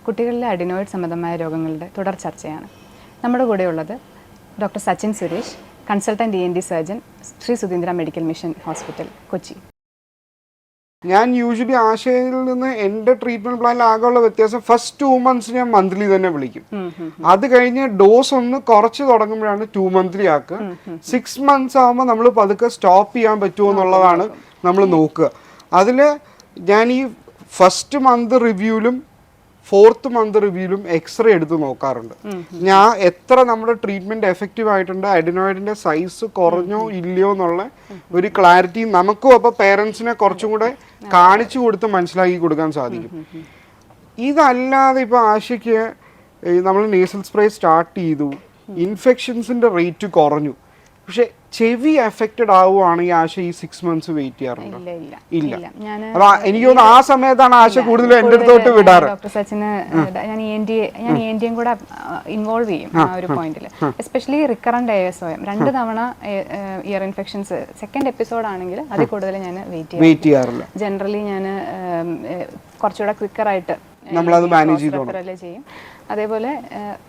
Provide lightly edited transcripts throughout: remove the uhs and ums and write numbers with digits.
കുട്ടികളിലെ അഡിനോയിഡ് സംബന്ധമായ രോഗങ്ങളുടെ തുടർ ചർച്ചയാണ്. നമ്മുടെ കൂടെയുള്ളത് doctor Sachin Suresh, consultant ENT surgeon, Shri Sudheendra medical mission hospital, Kochi. ഞാൻ യൂഷ്വലി ആശയിൽ നിന്ന് എൻ്റെ ട്രീറ്റ്മെന്റ് പ്ലാനിൽ ആകെയുള്ള വ്യത്യാസം ഫസ്റ്റ് 2 months ഞാൻ മന്ത്ലി തന്നെ വിളിക്കും. അത് കഴിഞ്ഞ് ഡോസ് ഒന്ന് കുറച്ച് തുടങ്ങുമ്പോഴാണ് 2 monthly ആക്കുക. 6 months ആകുമ്പോൾ നമ്മൾ പതുക്കെ സ്റ്റോപ്പ് ചെയ്യാൻ പറ്റുമോ എന്നുള്ളതാണ് നമ്മൾ നോക്കുക. അതിൽ ഞാൻ ഈ ഫസ്റ്റ് മന്ത് റിവ്യൂവിലും 4th month റിവ്യൂവിലും എക്സ്റേ എടുത്ത് നോക്കാറുണ്ട്. ഞാൻ എത്ര നമ്മുടെ ട്രീറ്റ്മെന്റ് എഫക്റ്റീവ് ആയിട്ടുണ്ട്, അഡിനോയിഡിന്റെ സൈസ് കുറഞ്ഞോ ഇല്ലയോ എന്നുള്ള ഒരു ക്ലാരിറ്റി നമുക്കും അപ്പോൾ പേരൻസിനെ കുറച്ചും കൂടെ കാണിച്ചു കൊടുത്ത് മനസ്സിലാക്കി കൊടുക്കാൻ സാധിക്കും. ഇതല്ലാതെ ഇപ്പോൾ ആശയ്ക്ക് നമ്മൾ നേസൽ സ്പ്രേ സ്റ്റാർട്ട് ചെയ്തു, ഇൻഫെക്ഷൻസിന്റെ റേറ്റ് കുറഞ്ഞു, പക്ഷെ ചെവി എഫക്റ്റഡ് ആവുകയാണെങ്കിൽ ആശ ഈ 6 months വെയിറ്റ് ചെയ്യാറുണ്ട്? ഇല്ല. അപ്പൊ എനിക്ക് തോന്നുന്നു ആ സമയത്താണ് ആശ കൂടുതലും എൻ്റെ അടുത്തോട്ട് വിടാറ്. ഡോക്ടർ സച്ചിന് ഞാൻ ENTയും കൂടെ ഇൻവോൾവ് ചെയ്യും ആ ഒരു പോയിന്റിൽ. എസ്പെഷ്യലി റിക്കറന്റ് ASOM 2 തവണ ഇയർ ഇൻഫെക്ഷൻസ് സെക്കൻഡ് എപ്പിസോഡ് ആണെങ്കിൽ അതിൽ കൂടുതൽ ഞാൻ വെയിറ്റ് ചെയ്യാറില്ല. ജനറലി ഞാൻ കുറച്ചുകൂടെ ക്വിക്കറായിട്ട് നമ്മളത് മാനേജ് ചെയ്യും. അതേപോലെ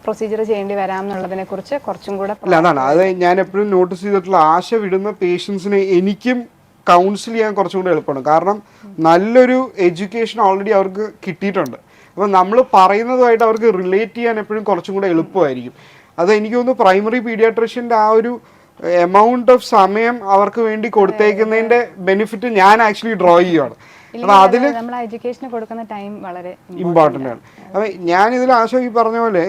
പ്രൊസീജിയർ ചെയ്യേണ്ടി വരാം എന്നുള്ളതിനെ കുറിച്ച് കുറച്ചും കൂടെ അതാണ് അത് ഞാൻ എപ്പോഴും നോട്ടീസ് ചെയ്തിട്ടുള്ള. ആശ വിടുന്ന പേഷ്യൻസിനെ എനിക്കും കൗൺസിൽ ചെയ്യാൻ കുറച്ചും കൂടെ എളുപ്പമാണ്. കാരണം നല്ലൊരു എഡ്യൂക്കേഷൻ ഓൾറെഡി അവർക്ക് കിട്ടിയിട്ടുണ്ട്. അപ്പം നമ്മൾ പറയുന്നതുമായിട്ട് അവർക്ക് റിലേറ്റ് ചെയ്യാൻ എപ്പോഴും കുറച്ചും കൂടെ എളുപ്പമായിരിക്കും. അത് എനിക്ക് തോന്നുന്നു പ്രൈമറി പീഡിയാട്രിഷ്യൻ്റെ ആ ഒരു എമൗണ്ട് ഓഫ് സമയം അവർക്ക് വേണ്ടി കൊടുത്തേക്കുന്നതിൻ്റെ ബെനിഫിറ്റ് ഞാൻ ആക്ച്വലി ഡ്രോ ചെയ്യുകയാണ്. അതിൽ ഇമ്പോർട്ടൻ്റ് ആണ്. അപ്പം ഞാനിതിൽ ആശ ഈ പറഞ്ഞ പോലെ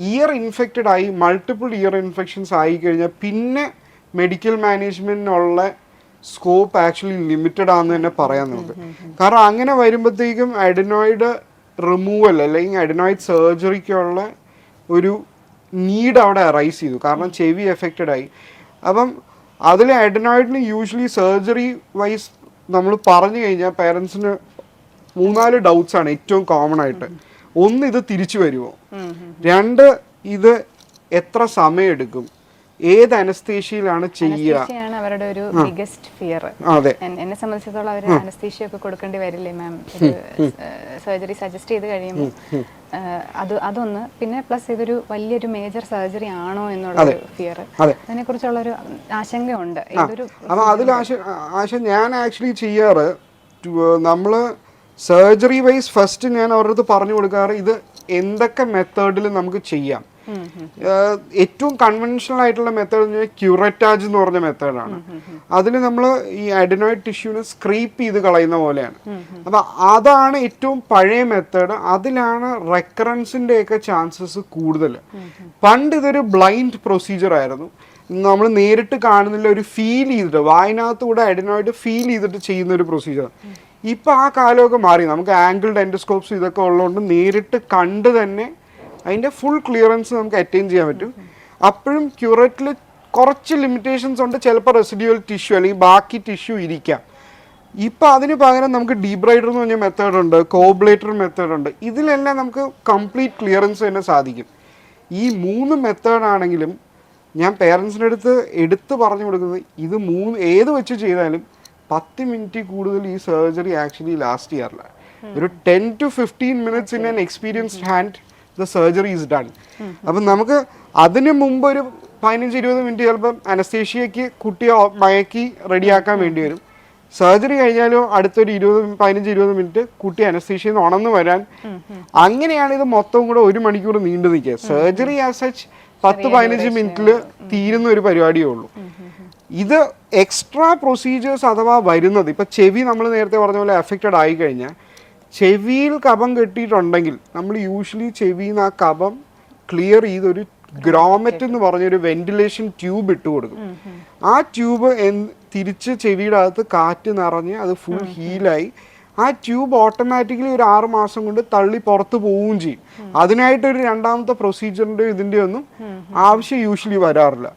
ഇയർ ഇൻഫെക്റ്റഡ് ആയി മൾട്ടിപ്പിൾ ഇയർ ഇൻഫെക്ഷൻസ് ആയി കഴിഞ്ഞാൽ പിന്നെ മെഡിക്കൽ മാനേജ്മെന്റിനുള്ള സ്കോപ്പ് ആക്ച്വലി ലിമിറ്റഡ് ആണെന്ന് തന്നെ പറയാം നമുക്ക്. കാരണം അങ്ങനെ വരുമ്പോഴത്തേക്കും അഡിനോയിഡ് റിമൂവൽ അല്ലെങ്കിൽ അഡിനോയിഡ് സർജറിക്കുള്ള ഒരു നീഡ് അവിടെ അറൈസ് ചെയ്തു. കാരണം ചെവി എഫക്റ്റഡ് ആയി. അപ്പം അതിൽ അഡിനോയിഡിന് യൂഷ്വലി സർജറി വൈസ് നമ്മൾ പറഞ്ഞു കഴിഞ്ഞാൽ പേരൻസിന് 3-4 ഡൗട്ട്സ് ആണ് ഏറ്റവും കോമൺ ആയിട്ട്. ഒന്ന്, ഇത് തിരിച്ചു വരുമോ? 2, ഇത് എത്ര സമയം എടുക്കും? ഏത് അനസ്തേഷ്യയിലാണ് ചെയ്യുക? അവരുടെ ഒരു ബിഗസ്റ്റ് ഫിയർ. അതെ, എന്നെ സംബന്ധിച്ചിടത്തോളം അവർ അനസ്തേഷ്യ ഒക്കെ കൊടുക്കേണ്ടി വരില്ലേ മാം സർജറി സജസ്റ്റ് ചെയ്ത് കഴിയുമ്പോൾ? അതൊന്ന്. പിന്നെ പ്ലസ് ഇതൊരു വലിയൊരു മേജർ സർജറി ആണോ എന്നുള്ള ഫിയർ, അതിനെ കുറിച്ചുള്ള ഒരു ആശങ്കയുണ്ട്. അപ്പൊ അതിൽ ആശ ഞാൻ ആക്ച്വലി ചെയ്യാറ്, നമ്മള് സർജറി വൈസ് ഫസ്റ്റ് ഞാൻ അവരുടെ അടുത്ത് പറഞ്ഞു കൊടുക്കാറ് ഇത് എന്തൊക്കെ മെത്തേഡിൽ നമുക്ക് ചെയ്യാം. ഏറ്റവും കൺവെൻഷണൽ ആയിട്ടുള്ള മെത്തേഡ് ക്യൂററ്റാജ് എന്ന് പറഞ്ഞ മെത്തേഡാണ്. അതിൽ നമ്മൾ ഈ അഡിനോയിഡ് ടിഷ്യൂവിനെ സ്ക്രീപ്പ് ചെയ്ത് കളയുന്ന പോലെയാണ്. അപ്പൊ അതാണ് ഏറ്റവും പഴയ മെത്തേഡ്. അതിലാണ് റെക്കറൻസിന്റെ ഒക്കെ ചാൻസസ് കൂടുതൽ. പണ്ട് ഇതൊരു ബ്ലൈൻഡ് പ്രൊസീജിയർ ആയിരുന്നു. നമ്മൾ നേരിട്ട് കാണുന്നില്ല, ഒരു ഫീൽ ചെയ്തിട്ട് വായനകത്തൂടെ അഡിനോയിഡ് ഫീൽ ചെയ്തിട്ട് ചെയ്യുന്ന ഒരു പ്രൊസീജിയർ. ഇപ്പൊ ആ കാലമൊക്കെ മാറി. നമുക്ക് ആംഗിൾഡ് എൻഡോസ്കോപ്സ് ഇതൊക്കെ ഉള്ളതുകൊണ്ട് നേരിട്ട് കണ്ട് തന്നെ അതിൻ്റെ ഫുൾ ക്ലിയറൻസ് നമുക്ക് അറ്റൈൻ ചെയ്യാൻ പറ്റും. അപ്പോഴും ക്യൂററ്റിൽ കുറച്ച് ലിമിറ്റേഷൻസ് ഉണ്ട്. ചിലപ്പോൾ റെസിഡ്യൂവൽ ടിഷ്യൂ അല്ലെങ്കിൽ ബാക്കി ടിഷ്യൂ ഇരിക്കാം. ഇപ്പം അതിന് പകരം നമുക്ക് ഡീബ്രൈഡർ എന്ന് പറഞ്ഞ മെത്തേഡ് ഉണ്ട്, കോബ്ലേറ്റർ മെത്തേഡ് ഉണ്ട്. ഇതിലെല്ലാം നമുക്ക് കംപ്ലീറ്റ് ക്ലിയറൻസ് തന്നെ സാധിക്കും. ഈ 3 മെത്തേഡാണെങ്കിലും ഞാൻ പേരൻസിൻ്റെ അടുത്ത് എടുത്ത് പറഞ്ഞു കൊടുക്കുന്നത് ഇത് ഏത് വെച്ച് ചെയ്താലും 10 മിനിറ്റ് കൂടുതൽ ഈ സർജറി ആക്ച്വലി ലാസ്റ്റ് ചെയ്യാറില്ല. ഒരു 10 to 15 minutes in an experienced hand the surgery is done. അപ്പം നമുക്ക് അതിന് മുമ്പ് ഒരു 15-20 മിനിറ്റ് ചിലപ്പം അനസ്തേഷ്യയ്ക്ക് കുട്ടിയെ മയക്കി റെഡിയാക്കാൻ വേണ്ടി വരും. സർജറി കഴിഞ്ഞാലും അടുത്തൊരു 15-20 മിനിറ്റ് കുട്ടി അനസ്തേഷ്യയിൽ നിന്ന് ഉണർന്നു വരാൻ. അങ്ങനെയാണ് ഇത് മൊത്തം കൂടെ 1 മണിക്കൂർ നീണ്ടു നിൽക്കുക. സർജറി ആസ് സച്ച് 10-15 മിനിറ്റിൽ തീരുന്ന ഒരു പരിപാടിയേ ഉള്ളൂ. ഇത് എക്സ്ട്രാ പ്രൊസീജിയേഴ്സ് അഥവാ വരുന്നത് ഇപ്പം ചെവി നമ്മൾ നേരത്തെ പറഞ്ഞ പോലെ എഫക്റ്റഡ് ആയി കഴിഞ്ഞാൽ, ചെവിയിൽ കഫം കെട്ടിയിട്ടുണ്ടെങ്കിൽ നമ്മൾ യൂഷ്വലി ചെവിയിൽ നിന്ന് ആ കഫം ക്ലിയർ ചെയ്തൊരു ഗ്രോമെറ്റ് എന്ന് പറഞ്ഞൊരു വെന്റിലേഷൻ ട്യൂബ് ഇട്ട് കൊടുക്കും. ആ ട്യൂബ് തിരിച്ച് ചെവിയുടെ അകത്ത് കാറ്റ് നിറഞ്ഞ് അത് ഫുൾ ഹീലായി ആ ട്യൂബ് ഓട്ടോമാറ്റിക്കലി ഒരു 6 മാസം കൊണ്ട് തള്ളി പുറത്ത് പോവുകയും ചെയ്യും. അതിനായിട്ടൊരു രണ്ടാമത്തെ പ്രൊസീജിയറിൻ്റെ ഇതിൻ്റെ ഒന്നും ആവശ്യം യൂഷ്വലി വരാറില്ല.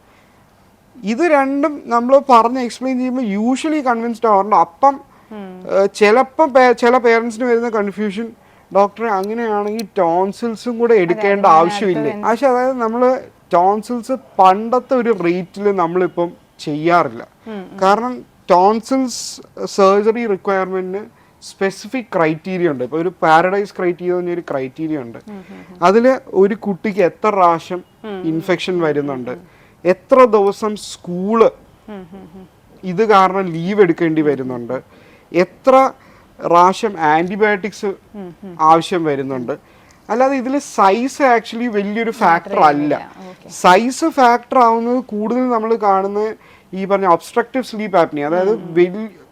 ഇത് രണ്ടും നമ്മൾ പറഞ്ഞ് എക്സ്പ്ലെയിൻ ചെയ്യുമ്പോൾ യൂഷ്വലി കൺവിൻസ്ഡ് ആവാറുണ്ട്. അപ്പം ചിലപ്പോൾ ചില പേരൻസിന് വരുന്ന കൺഫ്യൂഷൻ, ഡോക്ടറെ അങ്ങനെയാണെങ്കിൽ ടോൺസിൽസും കൂടെ എടുക്കേണ്ട ആവശ്യമില്ലേ? പക്ഷെ അതായത് നമ്മൾ ടോൺസിൽസ് പണ്ടത്തെ ഒരു റേറ്റിൽ നമ്മളിപ്പം ചെയ്യാറില്ല. കാരണം ടോൺസിൽസ് സർജറി റിക്വയർമെന്റിന് സ്പെസിഫിക് ക്രൈറ്റീരിയ ഉണ്ട്. ഇപ്പോൾ ഒരു പാരഡൈസ് ക്രൈറ്റീരിയ എന്നൊരു ക്രൈറ്റീരിയ ഉണ്ട്. അതിൽ ഒരു കുട്ടിക്ക് എത്ര പ്രാവശ്യം ഇൻഫെക്ഷൻ വരുന്നുണ്ട്, എത്ര ദിവസം സ്കൂള് ഇത് കാരണം ലീവ് എടുക്കേണ്ടി വരുന്നുണ്ട്, എത്ര പ്രാവശ്യം ആന്റിബയോട്ടിക്സ് ആവശ്യം വരുന്നുണ്ട്. അല്ലാതെ ഇതിൽ സൈസ് ആക്ച്വലി വലിയൊരു ഫാക്ടർ അല്ല. സൈസ് ഫാക്ടർ ആവുന്നത് കൂടുതൽ നമ്മൾ കാണുന്നത് ഈ പറഞ്ഞ ഒബ്സ്ട്രക്റ്റീവ് സ്ലീപ്പ് ആപ്നിയ, അതായത്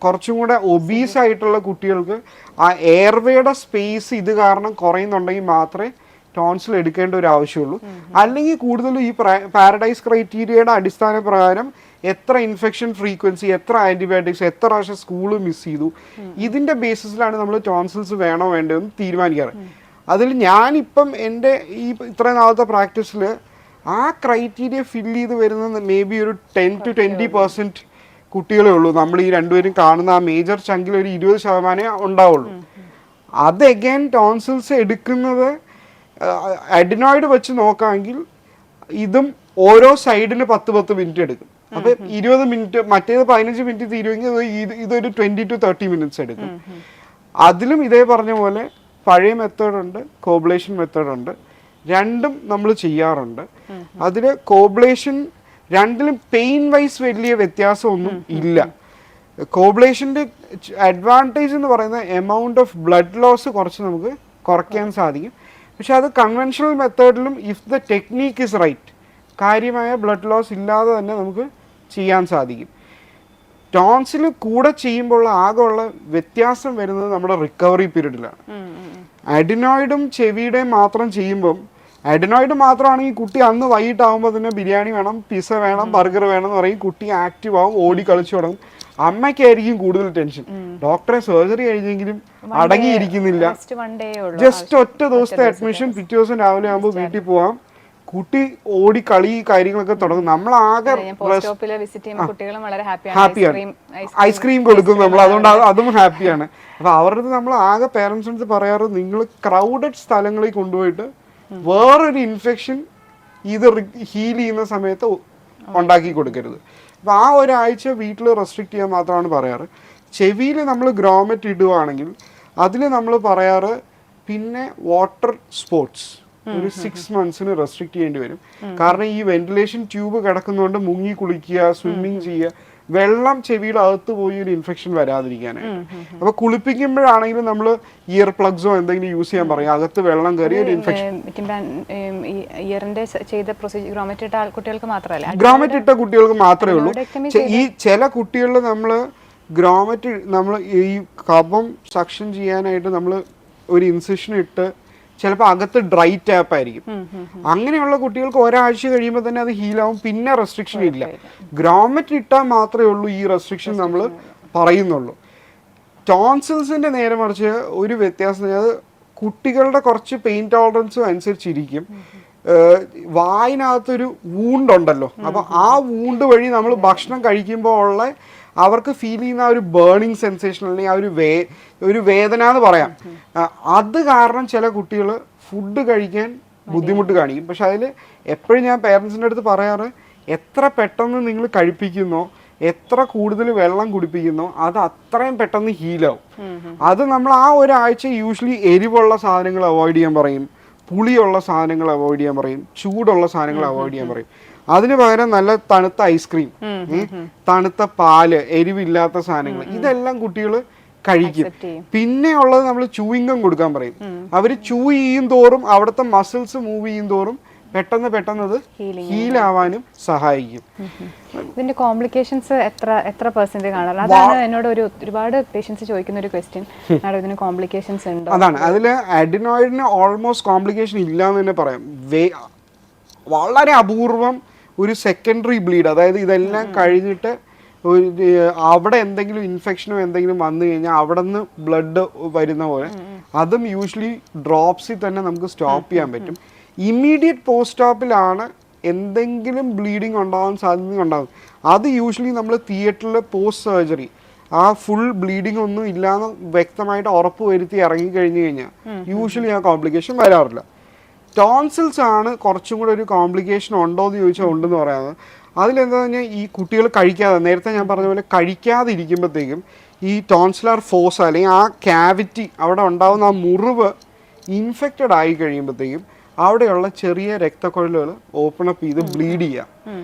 കുറച്ചും കൂടെ ഒബീസ് ആയിട്ടുള്ള കുട്ടികൾക്ക് ആ എയർവേയുടെ സ്പേസ് ഇത് കാരണം കുറയുന്നുണ്ടെങ്കിൽ മാത്രമേ ടോൺസിൽ എടുക്കേണ്ട ഒരു ആവശ്യമുള്ളൂ. അല്ലെങ്കിൽ കൂടുതലും ഈ പാരഡൈസ് ക്രൈറ്റീരിയയുടെ അടിസ്ഥാന പ്രകാരം എത്ര ഇൻഫെക്ഷൻ ഫ്രീക്വൻസി, എത്ര ആന്റിബയോട്ടിക്സ്, എത്ര പ്രാവശ്യം സ്കൂൾ മിസ് ചെയ്തു, ഇതിന്റെ ബേസിസിലാണ് നമ്മൾ ടോൺസിൽസ് വേണോ വേണ്ടതെന്ന് തീരുമാനിക്കാറ്. അതിൽ ഞാനിപ്പം എൻ്റെ ഈ ഇത്രയും നാളത്തെ പ്രാക്ടീസിൽ ആ ക്രൈറ്റീരിയ ഫില്ല് ചെയ്ത് വരുന്നത് മേ ബി ഒരു 10 to 20% കുട്ടികളേ ഉള്ളൂ. നമ്മൾ ഈ രണ്ടുപേരും കാണുന്ന ആ മേജർ ചങ്കിൽ ഒരു 20% ഉണ്ടാവുള്ളൂ. അത് എഗൈൻ ടോൺസിൽസ് എടുക്കുന്നത് അഡിനോയിഡ് വെച്ച് നോക്കാമെങ്കിൽ ഇതും ഓരോ സൈഡിന് 10 മിനിറ്റ് എടുക്കും. അപ്പൊ 20 മിനിറ്റ്, മറ്റേത് 15 മിനിറ്റ് തീരുമെങ്കിൽ ഇതൊരു 20 to 30 മിനിറ്റ്സ് എടുക്കും. അതിലും ഇതേ പറഞ്ഞ പോലെ പഴയ മെത്തേഡ് ഉണ്ട്, കോബ്ലേഷൻ മെത്തേഡ് ഉണ്ട്. രണ്ടും നമ്മൾ ചെയ്യാറുണ്ട്. അതിൽ കോബ്ലേഷൻ രണ്ടിലും പെയിൻ വൈസ് വലിയ വ്യത്യാസമൊന്നും ഇല്ല. കോബ്ലേഷൻ്റെ അഡ്വാൻറ്റേജ് എന്ന് പറയുന്ന എമൗണ്ട് ഓഫ് ബ്ലഡ് ലോസ് കുറച്ച് നമുക്ക് കുറയ്ക്കാൻ സാധിക്കും. പക്ഷെ അത് കൺവെൻഷണൽ മെത്തേഡിലും if the technique is right കാര്യമായ ബ്ലഡ് ലോസ് ഇല്ലാതെ തന്നെ നമുക്ക് ചെയ്യാൻ സാധിക്കും. ടോൺസിൽ കൂടെ ചെയ്യുമ്പോൾ ആകെയുള്ള വ്യത്യാസം വരുന്നത് നമ്മുടെ റിക്കവറി പീരീഡിലാണ്. അഡിനോയിഡും ചെവിയുടെയും മാത്രം ചെയ്യുമ്പം അഡിനോയിഡ് മാത്രമാണെങ്കിൽ കുട്ടി അന്ന് വൈകിട്ടാകുമ്പോൾ തന്നെ ബിരിയാണി വേണം, പിസ്സ വേണം, ബർഗർ വേണം എന്ന് പറയും. കുട്ടി ആക്റ്റീവ് ആവും, ഓടി കളിച്ചു തുടങ്ങും. അമ്മയ്ക്കായിരിക്കും കൂടുതൽ ടെൻഷൻ. ഡോക്ടറെ സർജറി കഴിഞ്ഞെങ്കിലും അടങ്ങിയിരിക്കുന്നില്ല. ജസ്റ്റ് ഒറ്റ ദിവസത്തെ അഡ്മിഷൻ, പിറ്റേ ദിവസം രാവിലെ ആകുമ്പോൾ വീട്ടിൽ പോവാം, കുട്ടി ഓടി കളി കാര്യങ്ങളൊക്കെ തുടങ്ങും. നമ്മൾ ആകെ ഹാപ്പിയാണ്. ഐസ്ക്രീം കൊടുക്കും നമ്മൾ, അതുകൊണ്ട് അതും ഹാപ്പിയാണ്. അപ്പൊ അവരുടെ നമ്മൾ ആകെ പേരൻസിൻ്റെ അടുത്ത് പറയാറ്, നിങ്ങൾ ക്രൗഡഡ് സ്ഥലങ്ങളിൽ കൊണ്ടുപോയിട്ട് വേറൊരു ഇൻഫെക്ഷൻ ഇത് ഹീൽ ചെയ്യുന്ന സമയത്ത് ഉണ്ടാക്കി കൊടുക്കരുത്. അപ്പൊ ആ ഒരാഴ്ച വീട്ടിൽ റെസ്ട്രിക്ട് ചെയ്യാൻ മാത്രമാണ് പറയാറ്. ചെവിയിൽ നമ്മൾ ഗ്രോമെറ്റ് ഇടുവാണെങ്കിൽ അതിൽ നമ്മൾ പറയാറ് പിന്നെ വാട്ടർ സ്പോർട്സ് ഒരു 6 months റെസ്ട്രിക്ട് ചെയ്യേണ്ടി വരും. കാരണം ഈ വെന്റിലേഷൻ ട്യൂബ് കിടക്കുന്നതുകൊണ്ട് മുങ്ങി കുളിക്കുക, സ്വിമ്മിങ് ചെയ്യുക, വെള്ളം ചെവിയുടെ അകത്ത് പോയി ഒരു ഇൻഫെക്ഷൻ വരാതിരിക്കാനായിട്ട്. അപ്പൊ കുളിപ്പിക്കുമ്പോഴാണെങ്കിലും നമ്മൾ ഇയർ പ്ലഗ്സോ എന്തെങ്കിലും യൂസ് ചെയ്യാൻ പറയും. അകത്ത് വെള്ളം കയറി ഒരു ഇൻഫെക്ഷൻ. ഗ്രോമെറ്റ് ഇട്ട കുട്ടികൾക്ക് മാത്രമേ ഉള്ളൂ. ഈ ചില കുട്ടികളിൽ നമ്മൾ ഗ്രോമെറ്റ് നമ്മൾ ഈ കഫം സക്ഷൻ ചെയ്യാനായിട്ട് നമ്മൾ ഒരു ഇൻസിഷൻ ഇട്ട് ചിലപ്പോൾ അകത്ത് ഡ്രൈ ടാപ്പ് ആയിരിക്കും. അങ്ങനെയുള്ള കുട്ടികൾക്ക് ഒരാഴ്ച കഴിയുമ്പോൾ തന്നെ അത് ഹീലാവും, പിന്നെ റെസ്ട്രിക്ഷൻ ഇല്ല. ഗ്രോമെറ്റ് ഇട്ടാൽ മാത്രമേ ഉള്ളൂ ഈ റെസ്ട്രിക്ഷൻ നമ്മൾ പറയുന്നുള്ളൂ. ടോൺസിൽസിന്റെ നേരെ മറിച്ച് ഒരു വ്യത്യാസം, അത് കുട്ടികളുടെ കുറച്ച് പെയിൻ ടോളറൻസും അനുസരിച്ചിരിക്കും. വായിനകത്തൊരു വൂണ്ട് ഉണ്ടല്ലോ, അപ്പൊ ആ വൂണ്ട് വഴി നമ്മൾ ഭക്ഷണം കഴിക്കുമ്പോൾ ഉള്ള അവർക്ക് ഫീൽ ചെയ്യുന്ന ആ ഒരു ബേണിങ് സെൻസേഷൻ അല്ലെങ്കിൽ ആ ഒരു വേദന എന്ന് പറയാം. അത് കാരണം ചില കുട്ടികൾ ഫുഡ് കഴിക്കാൻ ബുദ്ധിമുട്ട് കാണിക്കും. പക്ഷെ അതിൽ എപ്പോഴും ഞാൻ പേരൻസിൻ്റെ അടുത്ത് പറയാറ്, എത്ര പെട്ടെന്ന് നിങ്ങൾ കഴിപ്പിക്കുന്നോ, എത്ര കൂടുതൽ വെള്ളം കുടിപ്പിക്കുന്നോ, അത് അത്രയും പെട്ടെന്ന് ഹീലാവും. അത് നമ്മൾ ആ ഒരാഴ്ച യൂഷ്വലി എരിവുള്ള സാധനങ്ങൾ അവോയ്ഡ് ചെയ്യാൻ പറയും, പുളിയുള്ള സാധനങ്ങൾ അവോയ്ഡ് ചെയ്യാൻ പറയും, ചൂടുള്ള സാധനങ്ങൾ അവോയ്ഡ് ചെയ്യാൻ പറയും. അതിന് പകരം നല്ല തണുത്ത ഐസ്ക്രീം, തണുത്ത പാല്, എരിവില്ലാത്ത സാധനങ്ങൾ, ഇതെല്ലാം കുട്ടികൾ കഴിക്കും. പിന്നെ ഉള്ളത് നമ്മൾ ചൂയിങ്കം കൊടുക്കാൻ പറയും. അവർ ചൂ ചെയ്യും തോറും അവിടുത്തെ മസിൽസ് മൂവ് ചെയ്യും തോറും പെട്ടെന്ന് അത് ഹീലാവാനും സഹായിക്കും. ഇതിന്റെ കോംപ്ലിക്കേഷൻസ് എത്ര പെർസെന്റ് കാണാറ്? അതാണ് എന്നോട് ഒരുപാട് പേഷ്യൻസ് ചോദിക്കുന്ന ഒരു ക്വസ്റ്റ്യൻ. ഇതിന് കോംപ്ലിക്കേഷൻസ് ഉണ്ടോ? അതാണ്, അതില് അഡിനോയിഡിന് ഓൾമോസ്റ്റ് കോംപ്ലിക്കേഷൻ ഇല്ല എന്ന് തന്നെ പറയാം. വളരെ അപൂർവം ഒരു സെക്കൻഡറി ബ്ലീഡ്, അതായത് ഇതെല്ലാം കഴിഞ്ഞിട്ട് അവിടെ എന്തെങ്കിലും ഇൻഫെക്ഷനോ എന്തെങ്കിലും വന്നു കഴിഞ്ഞാൽ അവിടെ നിന്ന് ബ്ലഡ് വരുന്ന പോലെ, അതും യൂഷ്വലി ഡ്രോപ്സിൽ തന്നെ നമുക്ക് സ്റ്റോപ്പ് ചെയ്യാൻ പറ്റും. ഇമ്മീഡിയറ്റ് പോസ്റ്റ് സ്റ്റോപ്പിലാണ് എന്തെങ്കിലും ബ്ലീഡിങ് ഉണ്ടാകാൻ സാധ്യതയുണ്ടാകും. അത് യൂഷ്വലി നമ്മൾ തിയേറ്ററിൽ പോസ്റ്റ് സർജറി ആ ഫുൾ ബ്ലീഡിങ് ഒന്നും ഇല്ലാന്ന് വ്യക്തമായിട്ട് ഉറപ്പ് വരുത്തി ഇറങ്ങിക്കഴിഞ്ഞു കഴിഞ്ഞാൽ യൂഷ്വലി ആ കോംപ്ലിക്കേഷൻ വരാറില്ല. ടോൺസിൽസ് ആണ് കുറച്ചും കൂടെ ഒരു കോംപ്ലിക്കേഷൻ ഉണ്ടോ എന്ന് ചോദിച്ചാൽ ഉണ്ടെന്ന് പറയാറ്. അതിലെന്താ പറഞ്ഞാൽ ഈ കുട്ടികൾ കഴിക്കാതെ, നേരത്തെ ഞാൻ പറഞ്ഞ പോലെ കഴിക്കാതെ ഇരിക്കുമ്പോഴത്തേക്കും ഈ ടോൺസിലാർ ഫോസ അല്ലെങ്കിൽ ആ ക്യാവിറ്റി അവിടെ ഉണ്ടാകുന്ന ആ മുറിവ് ഇൻഫെക്റ്റഡ് ആയി കഴിയുമ്പോഴത്തേക്കും അവിടെയുള്ള ചെറിയ രക്തക്കൊഴലുകൾ ഓപ്പൺ അപ്പ് ചെയ്ത് ബ്ലീഡ് ചെയ്യാം.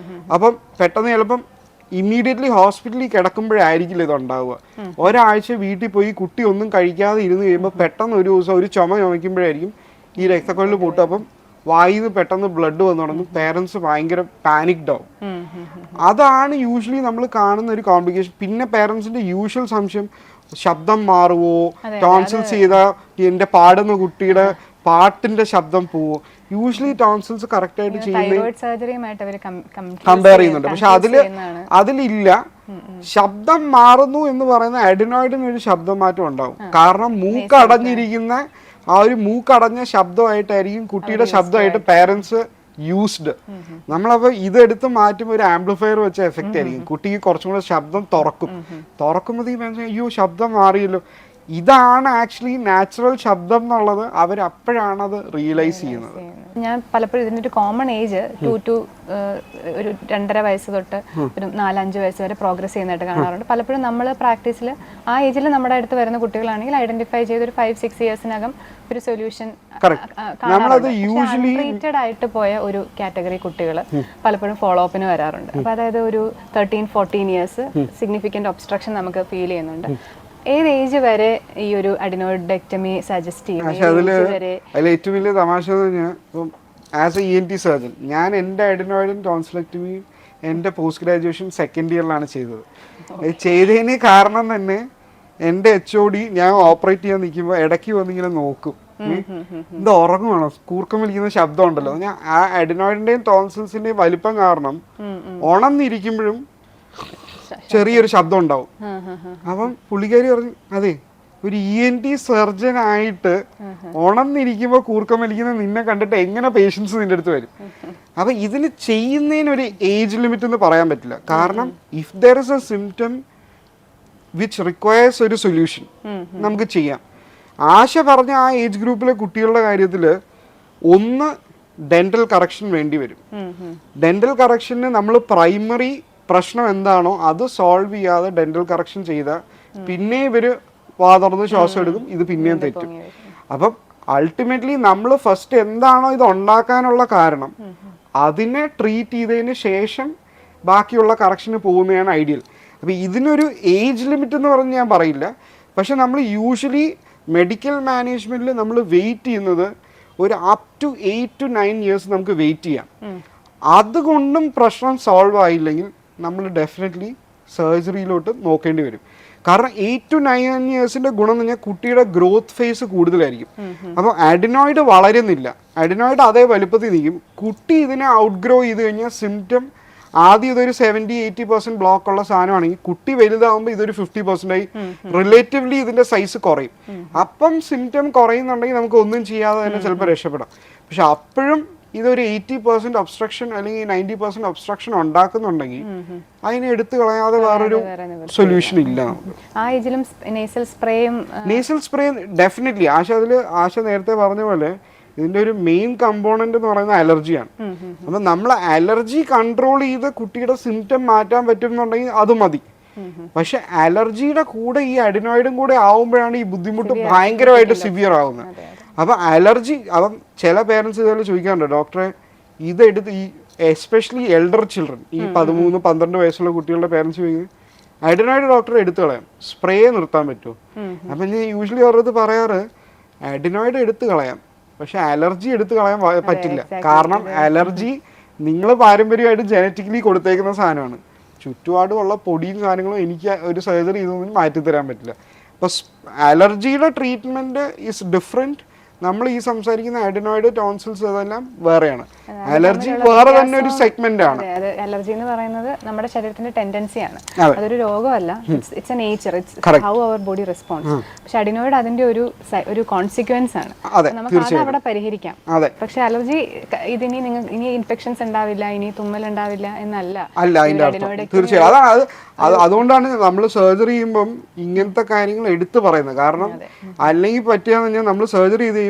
അപ്പം പെട്ടെന്ന് ചിലപ്പം ഇമ്മീഡിയറ്റ്ലി ഹോസ്പിറ്റലിൽ കിടക്കുമ്പോഴായിരിക്കില്ല ഇത് ഉണ്ടാവുക. ഒരാഴ്ച വീട്ടിൽ പോയി കുട്ടി ഒന്നും കഴിക്കാതെ ഇരുന്ന് കഴിയുമ്പോൾ പെട്ടെന്ന് ഒരു ദിവസം ഒരു ചുമ ചുമയ്ക്കുമ്പോഴായിരിക്കും ഈ രക്തക്കൊഴൽ പൊട്ടും. അപ്പം വായിൽ നിന്ന് പെട്ടെന്ന് ബ്ലഡ് വന്നു തുടങ്ങും. പേരൻസ് ഭയങ്കര പാനിക്ഡ് ആവും. അതാണ് യൂഷ്വലി നമ്മൾ കാണുന്ന ഒരു കോംപ്ലിക്കേഷൻ. പിന്നെ പേരൻസിന്റെ യൂഷ്വൽ സംശയം ശബ്ദം മാറുമോ, ടോൺസിൽസ് ചെയ്ത എൻ്റെ പാടുന്ന കുട്ടിയുടെ പാട്ടിന്റെ ശബ്ദം പോവോ. യൂഷ്വലി ടോൺസിൽസ് കറക്റ്റ് ആയിട്ട് കമ്പയർ ചെയ്യുന്നുണ്ട്. പക്ഷെ അതിലില്ല. ശബ്ദം മാറുന്നു എന്ന് പറയുന്ന അഡിനോയിഡിന് ഒരു ശബ്ദം മാറ്റം ഉണ്ടാവും. കാരണം മൂക്കടഞ്ഞിരിക്കുന്ന ആ ഒരു മൂക്കടഞ്ഞ ശബ്ദമായിട്ടായിരിക്കും കുട്ടിയുടെ ശബ്ദമായിട്ട് പേരൻസ് യൂസ്ഡ്. നമ്മളപ്പോൾ ഇതെടുത്ത് മാറ്റുമ്പോൾ ഒരു ആംപ്ലിഫയർ വെച്ച എഫക്റ്റ് ആയിരിക്കും. കുട്ടിക്ക് കുറച്ചും കൂടെ ശബ്ദം തുറക്കുമ്പോഴത്തേക്കും അയ്യോ ശബ്ദം മാറിയല്ലോ. ഇതാണ് ആക്ച്വലി നാച്ചുറൽ ശബ്ദം എന്നുള്ളത് അവർ അപ്പോഴാണ് അത് റിയലൈസ് ചെയ്യുന്നത്. ഞാൻ പലപ്പോഴും ഇതിൻ്റെ ഒരു കോമൺ ഏജ് 2 to ഒരു 2.5 വയസ്സ് തൊട്ട് ഒരു 4-5 വയസ്സ് വരെ പ്രോഗ്രസ് ചെയ്യുന്നതായിട്ട് കാണാറുണ്ട്. പലപ്പോഴും നമ്മൾ പ്രാക്ടീസിൽ ആ ഏജിൽ നമ്മുടെ അടുത്ത് വരുന്ന കുട്ടികളാണെങ്കിൽ ഐഡന്റിഫൈ ചെയ്ത് ഒരു 5-6 ഇയേഴ്സിനകം ഒരു സൊല്യൂഷൻ ട്രീറ്റഡ് ആയിട്ട് പോയ ഒരു കാറ്റഗറി കുട്ടികൾ പലപ്പോഴും ഫോളോ അപ്പിന് വരാറുണ്ട്. അപ്പോൾ അതായത് ഒരു 13-14 ഇയേഴ്സ് സിഗ്നിഫിക്കന്റ് ഒബ്സ്ട്രക്ഷൻ നമുക്ക് ഫീൽ ചെയ്യുന്നുണ്ട്. ഏത് ഏജ് വരെ ഈ ഒരു അഡിനോയിഡക്ടമി സജസ്റ്റ് ചെയ്യും? അതിൽ ഏറ്റവും വലിയ തമാശ ആസ് എ ENT സർജൻ ഞാൻ എൻ്റെ അഡിനോയിഡും ടോൺസിലക്ടമിയും എൻ്റെ പോസ്റ്റ് ഗ്രാജുവേഷൻ സെക്കൻഡ് ഇയറിലാണ് ചെയ്തത്. ചെയ്തതിന് കാരണം തന്നെ എൻ്റെ HOD ഞാൻ ഓപ്പറേറ്റ് ചെയ്യാൻ നിൽക്കുമ്പോൾ ഇടയ്ക്ക് വന്നിങ്ങനെ നോക്കും, ഇത് ഉറങ്ങുവാണോ, കൂർക്കം വലിക്കുന്ന ശബ്ദം ഉണ്ടല്ലോ. ഞാൻ ആ അഡിനോയിഡിന്റെയും ടോൺസിൽസിന്റെയും വലിപ്പം കാരണം ഉണർന്നിരിക്കുമ്പോഴും ചെറിയൊരു ശബ്ദം ഉണ്ടാവും. അപ്പം പുള്ളിക്കാരി പറഞ്ഞു അതെ ഒരു ENT സർജൻ ആയിട്ട് ഉണർന്നിരിക്കുമ്പോൾ കൂർക്കം വലിക്കുന്ന നിന്നെ കണ്ടിട്ട് എങ്ങനെ പേഷ്യൻസ് നിന്റെ അടുത്ത് വരും? അപ്പൊ ഇതിന് ചെയ്യുന്നതിനൊരു ഏജ് ലിമിറ്റ് എന്ന് പറയാൻ പറ്റില്ല. കാരണം if there is A symptom which requires ഒരു സൊല്യൂഷൻ നമുക്ക് ചെയ്യാം. ആശ പറഞ്ഞ ആ ഏജ് ഗ്രൂപ്പിലെ കുട്ടികളുടെ കാര്യത്തിൽ ഒന്ന് ഡെന്റൽ കറക്ഷൻ വേണ്ടി വരും. ഡെന്റൽ കറക്ഷന് നമ്മൾ പ്രൈമറി പ്രശ്നം എന്താണോ അത് സോൾവ് ചെയ്യാതെ ഡെന്റൽ കറക്ഷൻ ചെയ്താൽ പിന്നെ ഇവര് വാതുറന്ന് ശ്വാസം എടുക്കും, ഇത് പിന്നെയും തെറ്റും. അപ്പം അൾട്ടിമേറ്റ്ലി നമ്മൾ ഫസ്റ്റ് എന്താണോ ഇത് ഉണ്ടാക്കാനുള്ള കാരണം അതിനെ ട്രീറ്റ് ചെയ്തതിന് ശേഷം ബാക്കിയുള്ള കറക്ഷന് പോകുന്നതാണ് ഐഡിയൽ. അപ്പം ഇതിനൊരു ഏജ് ലിമിറ്റ് എന്ന് പറഞ്ഞ് ഞാൻ പറയില്ല. പക്ഷെ നമ്മൾ യൂഷ്വലി മെഡിക്കൽ മാനേജ്മെന്റിൽ നമ്മൾ വെയിറ്റ് ചെയ്യുന്നത് ഒരു അപ് ടു 8 to 9 ഇയേഴ്സ് നമുക്ക് വെയിറ്റ് ചെയ്യാം. അതുകൊണ്ടും പ്രശ്നം സോൾവ് ആയില്ലെങ്കിൽ നമ്മൾ ഡെഫിനറ്റ്ലി സർജറിയിലോട്ട് നോക്കേണ്ടി വരും. കാരണം 8 to 9 ഇയേഴ്സിന്റെ ഗുണം എന്ന് പറഞ്ഞാൽ കുട്ടിയുടെ ഗ്രോത്ത് ഫേസ് കൂടുതലായിരിക്കും. അപ്പോൾ അഡിനോയിഡ് വളരുന്നില്ല, അഡിനോയിഡ് അതേ വലുപ്പത്തിൽ നിൽക്കും. കുട്ടി ഇതിനെ ഔട്ട്ഗ്രോ ചെയ്ത് കഴിഞ്ഞാൽ സിംറ്റം ആദ്യം ഇതൊരു 70-80% ബ്ലോക്ക് ഉള്ള സാധനമാണെങ്കിൽ കുട്ടി വലുതാകുമ്പോൾ ഇതൊരു 50% ആയി റിലേറ്റീവ്ലി ഇതിന്റെ സൈസ് കുറയും. അപ്പം സിംറ്റം കുറയുന്നുണ്ടെങ്കിൽ നമുക്ക് ഒന്നും ചെയ്യാതെ തന്നെ ചിലപ്പോൾ രക്ഷപ്പെടാം. പക്ഷെ അപ്പോഴും ഇതൊരു 80% ഒബ്സ്ട്രക്ഷൻ അല്ലെങ്കിൽ 90% ഒബ്സ്ട്രക്ഷൻ ഉണ്ടാക്കുന്നുണ്ടെങ്കിൽ അതിനെ എടുത്തു കളയാതെ വേറൊരു സൊല്യൂഷൻ ഇല്ല. നേസൽ സ്പ്രേ ഡെഫിനറ്റ്ലി ആശ നേരത്തെ പറഞ്ഞ പോലെ ഇതിന്റെ ഒരു മെയിൻ കമ്പോണന്റ് എന്ന് പറയുന്നത് അലർജിയാണ്. അപ്പൊ നമ്മൾ അലർജി കൺട്രോൾ ചെയ്ത് കുട്ടിയുടെ സിംറ്റം മാറ്റാൻ പറ്റുന്നുണ്ടെങ്കിൽ അത് മതി. പക്ഷെ അലർജിയുടെ കൂടെ ഈ അഡിനോയിഡും കൂടെ ആവുമ്പോഴാണ് ഈ ബുദ്ധിമുട്ട് ഭയങ്കരമായിട്ട് സിവിയർ ആവുന്നത്. അപ്പൊ അലർജി അപ്പം ചില പേരൻസ് ഇതുപോലെ ചോദിക്കാറുണ്ട്, ഡോക്ടറെ ഇതെടുത്ത് ഈ എസ്പെഷ്യലി എൽഡർ ചിൽഡ്രൻ ഈ 13-12 വയസ്സുള്ള കുട്ടികളുടെ പേരൻസ് ചോദിക്കുന്നത് അഡിനോയിഡ് ഡോക്ടറെ എടുത്തു കളയാം, സ്പ്രേ നിർത്താൻ പറ്റുമോ? അപ്പൊ ഞാൻ യൂഷ്വലി അവരത് പറയാറ് അഡിനോയിഡ് എടുത്തു കളയാം, പക്ഷെ അലർജി എടുത്തു കളയാൻ പറ്റില്ല. കാരണം അലർജി നിങ്ങൾ പാരമ്പര്യമായിട്ട് ജനറ്റിക്കലി കൊടുത്തേക്കുന്ന സാധനമാണ്. ചുറ്റുപാടുമുള്ള പൊടിയും സാധനങ്ങളും എനിക്ക് ഒരു സർജറി ഇതൊന്നും മാറ്റിത്തരാൻ പറ്റില്ല. അപ്പോൾ അലർജിയുടെ ട്രീറ്റ്മെന്റ് ഈസ് ഡിഫറെൻറ്റ്. നമ്മൾ ഈ സംസാരിക്കുന്ന അഡിനോയിഡ് ടോൺസിൽസ് അതെല്ലാം വേറെയാണ്. അലർജി വേറെ തന്നെ ഒരു സെഗ്മെന്റ് ആണ്. അലർജി എന്ന് പറയുന്നത് നമ്മുടെ ശരീരത്തിന്റെ ടെൻഡൻസിയാണ്, അതൊരു രോഗമല്ല. It's a nature, it's how our body response. പക്ഷെ അഡിനോയിഡ് അതിന്റെ ഒരു കോൺസിക്വൻസ് ആണ്. നമുക്ക് അത് അവിടെ പരിഹരിക്കാം. പക്ഷെ അലർജി ഇതിനി ഇനി ഇൻഫെക്ഷൻസ് ഉണ്ടാവില്ല, ഇനി തുമ്മൽ ഉണ്ടാവില്ല എന്നല്ല. തീർച്ചയായും അതുകൊണ്ടാണ് നമ്മൾ സർജറി ചെയ്യുമ്പം ഇങ്ങനത്തെ കാര്യങ്ങൾ എടുത്തു പറയുന്നത്. കാരണം അല്ലെങ്കിൽ പറ്റിയാന്ന് പറഞ്ഞാൽ നമ്മൾ സർജറി ചെയ്ത്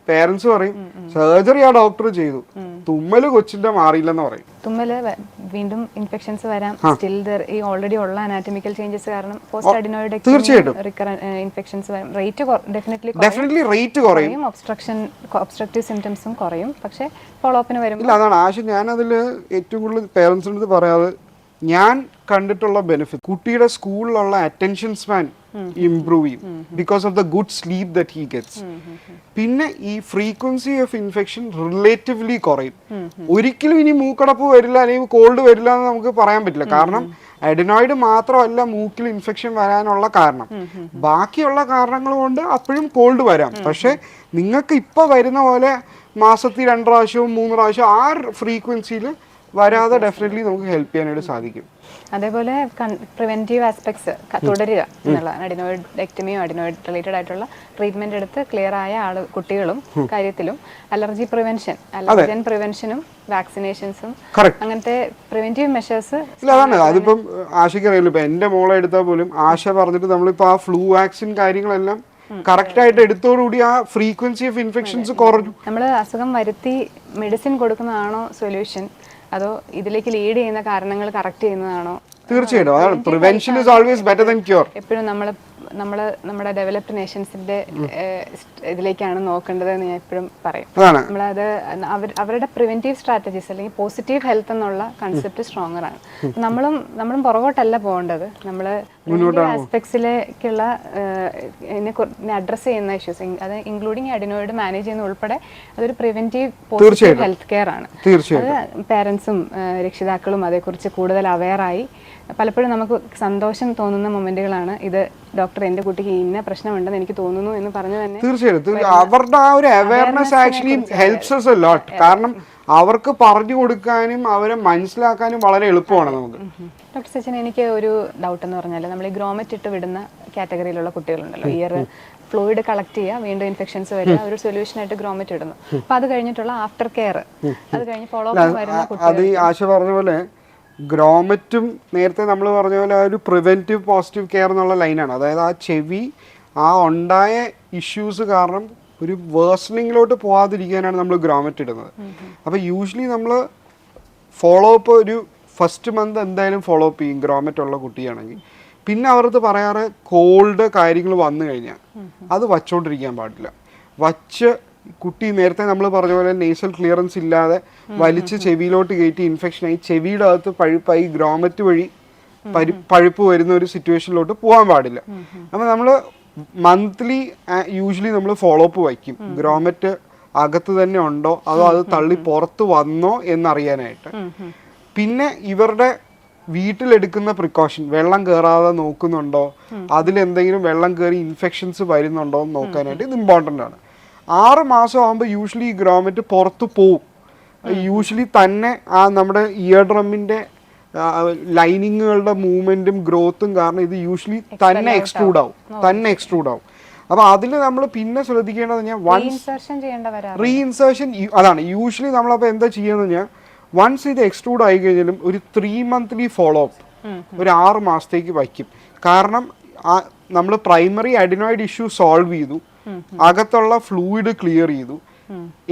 പേരൻസ് പറയും സർജറി ആ ഡോക്ടർ ചെയ്തു, തുമ്മല് കൊച്ചിന്റെ മാറിയില്ലെന്ന് പറയും. തുമ്മല് വീണ്ടും ഇൻഫെക്ഷൻസ് വരാം. സ്റ്റിൽ ഈ ഓൾറെഡി ഉള്ള അനാറ്റമിക്കൽ ചേഞ്ചസ് കാരണം പോസ്റ്റ് അഡിനോയിഡ് തീർച്ചയായിട്ടും ഇൻഫെക്ഷൻസ് വരും. റേറ്റ് ഡെഫിനറ്റ്ലി റേറ്റ് കുറയും, ഒബ്സ്ട്രക്റ്റീവ് സിംറ്റംസും കുറയും. പക്ഷേ ഫോളോ അപ്പിന് വരും. ഇല്ല, അതാണ് ആശ. ഞാനതിൽ ഏറ്റവും കൂടുതൽ പേരൻസിൻ്റെ അടുത്ത് പറയാതെ ഞാൻ കണ്ടിട്ടുള്ള ബെനിഫിറ്റ്, കുട്ടിയുടെ സ്കൂളിലുള്ള അറ്റൻഷൻ സ്പാൻ ഇംപ്രൂവ് ചെയ്യും because of the good sleep that he gets. പിന്നെ ഈ ഫ്രീക്വൻസി ഓഫ് ഇൻഫെക്ഷൻ റിലേറ്റീവ്ലി കുറയും. ഒരിക്കലും ഇനി മൂക്കടപ്പ് വരില്ല അല്ലെങ്കിൽ കോൾഡ് വരില്ല എന്ന് നമുക്ക് പറയാൻ പറ്റില്ല. കാരണം അഡിനോയിഡ് മാത്രമല്ല മൂക്കിൽ ഇൻഫെക്ഷൻ വരാനുള്ള കാരണം, ബാക്കിയുള്ള കാരണങ്ങൾ കൊണ്ട് അപ്പോഴും കോൾഡ് വരാം. പക്ഷെ നിങ്ങൾക്ക് ഇപ്പോൾ വരുന്ന പോലെ മാസത്തിൽ 2 പ്രാവശ്യവും 3 പ്രാവശ്യം ആ ഫ്രീക്വൻസിയിൽ വരാതെ ഡെഫിനറ്റ്ലി നമുക്ക് ഹെൽപ്പ് ചെയ്യാനായിട്ട് സാധിക്കും. അതേപോലെ പ്രിവെന്റീവ് ആസ്പെക്ട്സ് തുടരുക എന്നുള്ള അഡിനോയിഡെക്ടമിയോ അഡിനോയിഡ് റിലേറ്റഡ് ആയിട്ടുള്ള ട്രീറ്റ്മെന്റ് എടുത്ത് ക്ലിയർ ആയ കുട്ടികളും കാര്യത്തിലും അലർജി പ്രിവെൻഷൻ, അലർജൻ പ്രിവെൻഷനും വാക്സിനേഷൻസും അങ്ങനത്തെ പ്രിവെന്റീവ് മെഷേഴ്സ്. അതാണ് അതിപ്പം ആശയ്ക്ക് അറിയില്ല. ഇപ്പൊ എന്റെ മോളെ എടുത്താൽ പോലും ആശ പറഞ്ഞിട്ട് നമ്മളിപ്പോ ആ ഫ്ലൂ വാക്സിൻ കാര്യങ്ങളെല്ലാം കറക്റ്റ് ആയിട്ട് എടുത്തോടുകൂടി ആ ഫ്രീക്വൻസി ഓഫ് ഇൻഫെക്ഷൻസ് കുറഞ്ഞു. നമ്മൾ അസുഖം വരുത്തി മെഡിസിൻ കൊടുക്കുന്നതാണോ സൊല്യൂഷൻ, അതോ ഇതിലേക്ക് ലീഡ് ചെയ്യുന്ന കാരണങ്ങൾ കറക്റ്റ് ചെയ്യുന്നതാണോ? തീർച്ചയായിട്ടും അതാണ് prevention is always better than cure. എപ്പോഴും നമ്മുടെ ഡെവലപ്ഡ് നേഷൻസിന്റെ ഇതിലേക്കാണ് നോക്കേണ്ടത് എന്ന് ഞാൻ എപ്പോഴും പറയും. നമ്മളത് അവരുടെ പ്രിവെന്റീവ് സ്ട്രാറ്റജീസ് അല്ലെങ്കിൽ പോസിറ്റീവ് ഹെൽത്ത് എന്നുള്ള കൺസെപ്റ്റ് സ്ട്രോങ്ങർ ആണ്. നമ്മളും പുറകോട്ടല്ല പോകേണ്ടത്. നമ്മൾ ആസ്പെക്ട്സിലേക്കുള്ള അഡ്രസ് ചെയ്യുന്ന ഇഷ്യൂസ്, അത് ഇൻക്ലൂഡിങ് അഡിനോയിഡ് മാനേജ് ചെയ്യുന്ന ഉൾപ്പെടെ അതൊരു പ്രിവെന്റീവ് പോസിറ്റീവ് ഹെൽത്ത് കെയർ ആണ്. അത് പേരൻസും രക്ഷിതാക്കളും അതേക്കുറിച്ച് കൂടുതൽ അവെയറായി പലപ്പോഴും നമുക്ക് സന്തോഷം തോന്നുന്ന മൊമെന്റുകളാണ് ഇത്. ഡോക്ടർ എന്റെ കുട്ടിക്ക് ഇന്ന പ്രശ്നമുണ്ടെന്ന് എനിക്ക് തോന്നുന്നു എന്ന് പറഞ്ഞു തന്നെ. തീർച്ചയായിട്ടും അവരുടെ ആ ഒരു awareness actually helps us a lot. കാരണം അവർക്ക് പറഞ്ഞു കൊടുക്കാനും അവരെ മനസ്സിലാക്കാനും വളരെ എളുപ്പമാണ് നമുക്ക്. ഡോക്ടർ സച്ചിൻ, എനിക്ക് ഒരു ഡൗട്ട് എന്ന് പറഞ്ഞാൽ നമ്മൾ ഈ ഗ്രോമറ്റ് ഇട്ട് വിടുന്ന കാറ്റഗറിയിലുള്ള കുട്ടികളുണ്ടല്ലോ, ഇയർ ഫ്ലൂയിഡ് കളക്ട് ചെയ്യുക, വീണ്ടും ഇൻഫെക്ഷൻസ് വരിക, ഒരു സൊല്യൂഷൻ ആയിട്ട് ഗ്രോമറ്റ് ഇടുന്നു. അപ്പൊ അത് കഴിഞ്ഞിട്ടുള്ള ആഫ്റ്റർ കെയർ, അത് കഴിഞ്ഞ് ഫോളോ അപ്പ് വരുന്ന കുട്ടികൾ, അത് ആശ പറഞ്ഞ പോലെ ഗ്രോമറ്റും നേരത്തെ നമ്മൾ പറഞ്ഞ പോലെ ഒരു പ്രിവെന്റീവ് പോസിറ്റീവ് കെയർ എന്നുള്ള ലൈനാണ്. അതായത് ആ ചെവി ആ ഉണ്ടായ ഇഷ്യൂസ് കാരണം ഒരു വേഴ്സണിങ്ങിലോട്ട് പോകാതിരിക്കാനാണ് നമ്മൾ ഗ്രോമറ്റ് ഇടുന്നത്. അപ്പോൾ യൂഷ്വലി നമ്മൾ ഫോളോ അപ്പ് ഒരു ഫസ്റ്റ് മന്ത് എന്തായാലും ഫോളോ അപ്പ് ചെയ്യും ഗ്രോമറ്റ് ഉള്ള കുട്ടിയാണെങ്കിൽ. പിന്നെ അവർക്ക് പറയാറ് കോൾഡ് കാര്യങ്ങൾ വന്നു കഴിഞ്ഞാൽ അത് വച്ചുകൊണ്ടിരിക്കാൻ പാടില്ല. വച്ച് കുട്ടി നേരത്തെ നമ്മൾ പറഞ്ഞ പോലെ നേസൽ ക്ലിയറൻസ് ഇല്ലാതെ വലിച്ച് ചെവിയിലോട്ട് കയറ്റി ഇൻഫെക്ഷനായി ചെവിയുടെ അകത്ത് പഴുപ്പായി ഗ്രോമറ്റ് വഴി പഴുപ്പ് വരുന്ന ഒരു സിറ്റുവേഷനിലോട്ട് പോകാൻ പാടില്ല. അപ്പോൾ നമ്മൾ മന്ത്ലി യൂഷ്വലി നമ്മൾ ഫോളോ അപ്പ് വയ്ക്കും. ഗ്രോമറ്റ് അകത്ത് തന്നെ ഉണ്ടോ അതോ അത് തള്ളി പുറത്ത് വന്നോ എന്നറിയാനായിട്ട്. പിന്നെ ഇവരുടെ വീട്ടിലെടുക്കുന്ന പ്രിക്കോഷൻ, വെള്ളം കയറാതെ നോക്കുന്നുണ്ടോ, അതിലെന്തെങ്കിലും വെള്ളം കയറി ഇൻഫെക്ഷൻസ് വരുന്നുണ്ടോ എന്ന് നോക്കാനായിട്ട് ഇത് ഇമ്പോർട്ടൻ്റ് ആണ്. 6 മാസം ആകുമ്പോൾ യൂഷ്വലി ഈ ഗ്രോമറ്റ് പുറത്ത് പോവും. യൂഷ്വലി തന്നെ ആ നമ്മുടെ ഇയർ ഡ്രമ്മിൻ്റെ ലൈനിങ്ങുകളുടെ മൂവ്മെൻറ്റും ഗ്രോത്തും കാരണം ഇത് യൂഷ്വലി തന്നെ എക്സ്ട്രൂഡ് ആവും. അപ്പോൾ അതിൽ നമ്മൾ പിന്നെ ശ്രദ്ധിക്കേണ്ടത് കഴിഞ്ഞാൽ റീഇൻസേർഷൻ അതാണ് യൂഷ്വലി നമ്മളപ്പോൾ എന്താ ചെയ്യുന്നത് കഴിഞ്ഞാൽ വൺസ് ഇത് എക്സ്ട്രൂഡ് ആയി കഴിഞ്ഞാലും ഒരു 3 മന്ത്ലി ഫോളോ അപ്പ് ഒരു 6 മാസത്തേക്ക് വയ്ക്കും. കാരണം നമ്മൾ പ്രൈമറി അഡിനോയിഡ് ഇഷ്യൂ സോൾവ് ചെയ്തു, അകത്തുള്ള ഫ്ലൂയിഡ് ക്ലിയർ ചെയ്തു,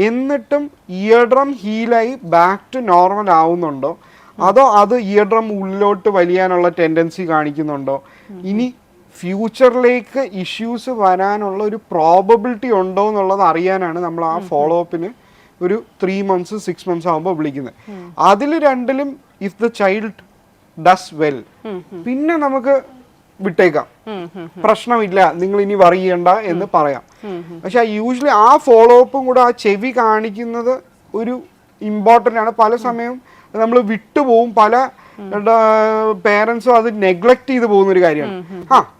എന്നിട്ടും ഇയർ ഡ്രം ഹീലായി ബാക്ക് ടു നോർമൽ ആവുന്നുണ്ടോ അതോ അത് ഇയർ ഡ്രം ഉള്ളിലോട്ട് വലിയാനുള്ള ടെൻഡൻസി കാണിക്കുന്നുണ്ടോ, ഇനി ഫ്യൂച്ചറിലേക്ക് ഇഷ്യൂസ് വരാനുള്ള ഒരു പ്രോബബിലിറ്റി ഉണ്ടോ എന്നുള്ളത് അറിയാനാണ് നമ്മൾ ആ ഫോളോ അപ്പിന് ഒരു 3 months 6 months ആകുമ്പോൾ വിളിക്കുന്നത്. അതിൽ രണ്ടിലും if the child does well പിന്നെ നമുക്ക് വിട്ടേക്കാം, പ്രശ്നമില്ല, നിങ്ങൾ ഇനി വറി ചെയ്യണ്ട എന്ന് പറയാം. പക്ഷെ യൂഷ്വലി ആ ഫോളോ അപ്പും കൂടെ ആ ചെവി കാണിക്കുന്നത് ഒരു ഇമ്പോർട്ടൻ്റ് ആണ്. പല സമയം നമ്മൾ വിട്ടുപോകും, പല പേരൻസും അത് നെഗ്ലക്ട് ചെയ്ത് പോകുന്ന ഒരു കാര്യമാണ്.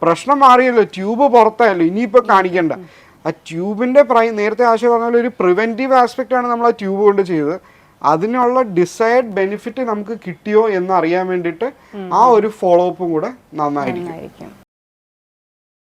പ്രശ്നം മാറിയല്ലോ, ട്യൂബ് പുറത്തായല്ലോ, ഇനിയിപ്പോൾ കാണിക്കണ്ട. ആ ട്യൂബിൻ്റെ നേരത്തെ ആശ പറഞ്ഞ പോലെ ഒരു പ്രിവെൻറ്റീവ് ആസ്പെക്റ്റ് ആണ് നമ്മൾ ആ ട്യൂബ് കൊണ്ട് ചെയ്തത്. അതിനുള്ള ഡിസൈഡ് ബെനിഫിറ്റ് നമുക്ക് കിട്ടിയോ എന്ന് അറിയാൻ വേണ്ടിയിട്ട് ആ ഒരു ഫോളോ അപ്പും കൂടെ നന്നായിരിക്കും.